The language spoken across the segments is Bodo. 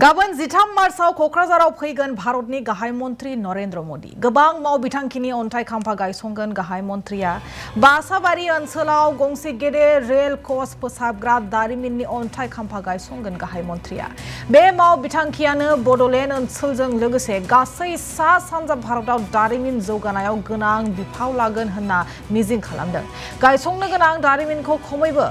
गाबोन 13 मार्चआव क'क्राझाराव फैगोन भारतनि गाहाय मन्त्री नरेन्द्र मोदी गोबां मावबिथांखिनि अन्थाइ खाम्फा गायसंगोन गाहाय मन्त्रिया बासाबारि ओनसोलाव गंसे गेदेर रेल कच फोसाबग्रा दारिमिननि अन्थाइ खाम्फा गायसंगोन गाहाय मन्त्रिया बे मावबिथांखियानो बड'लेण्ड ओनसोलजों लोगोसे गासै सा सानजा भारतआव दारिमिन जौगानायाव गोनां बिफाव लागोन होनना मिजिं खालामदों गायसंनो गोनां दारिमिनखौ खमैबो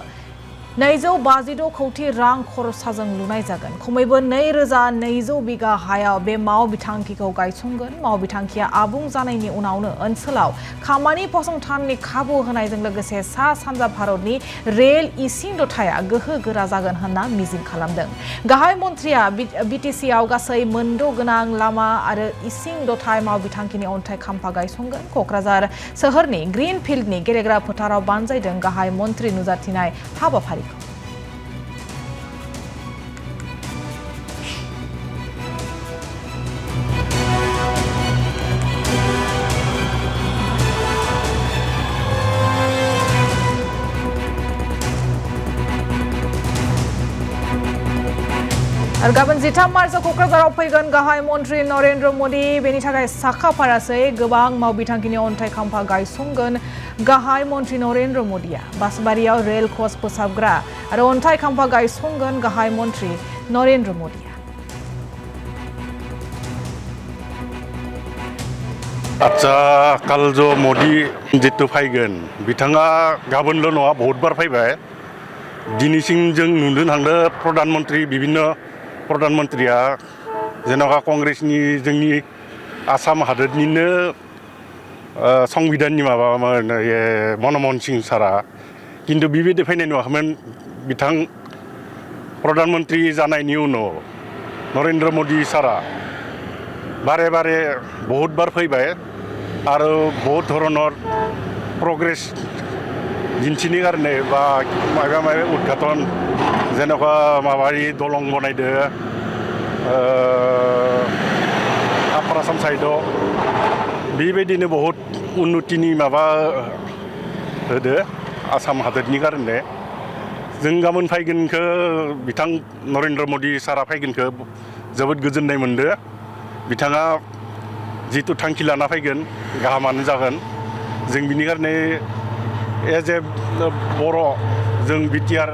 252 कौटि रां खरसाजों लुनाय जागोन खमैबो 2200 बिगा हायाव बे मावबिथांखिखौ गायसंगोन मावबिथांखिया आबुं जानायनि उनावनो ओनसोलाव खामानि फसंथाननि खाबु होनायजों लोगोसे सा सानजा भारतनि रेल इसिं दथाया गोहो गोरा जागोन होनना मिजिं खालामदों गाहाय मन्त्रिया बिटिसिआव गासै 8 गोनां लामा आरो इसिं दथाय मावबिथांखिनि अन्थाइ खाम्फा गायसंगोन क'क्राझार सोहोरनि ग्रीन फिल्डनि गेलेग्रा फोथाराव बानजायदों गाहाय मन्त्रि नुजाथिनाय हाबाफारि गाबोन 13 मार्चआव क'क्राझाराव फैगोन गाहाय मन्त्री नरेन्द्र मोदी बेनि थाखाय साखाफारासै गोबां मावबिथांखिनि अन्थाइ खाम्फा गायसंगोन गाहाय मन्त्री नरेन्द्र मोदीआ बासबारियाव रेल कच फोसाबग्रा आरो अन्थाइ खाम्फा गायसंगोन गाहाय मन्त्री नरेन्द्र मोदीआ आच्चा काल जो मोदी जितु फैगोन बिथाङा गाबोनल' नङा बहुतबार फैबाय दिनैसिम जों नुनो थांदों प्रधानमन्त्री बिभिन्न प्रधानमन्त्रिया जेन'बा कंग्रेसनि जोंनि आसाम हादोरनिनो संबिधाननि माबामोन मनमोहन सिं सारा किन्तु बेबायदि फैनाय नुवाखैमोन बिथां प्रधानमन्त्री जानायनि उनाव नरेन्द्र मोदी सारा बारे बारे बहुतबार फैबाय आरो बहुत धरनर प्रग्रेस दिन्थिनो कारणे बा माबा माबि उद्घाटन जेन'बा माबारि दलं बनायदो आपार आसाम साइडआव बेबायदिनो बहुत उन्नतिनि माबा होदो आसाम हादोरनि कारणे जों गाबोन फैगोनखौ बिथां नरेन्द्र मोदी सारा फैगोनखौ जोबोद गोजोननाय मोनदो बिथाङा जितु थांखि लाना फैगोन गाहामानो जागोन जों बिनि कारणे एज ए बर' जों बिटिआर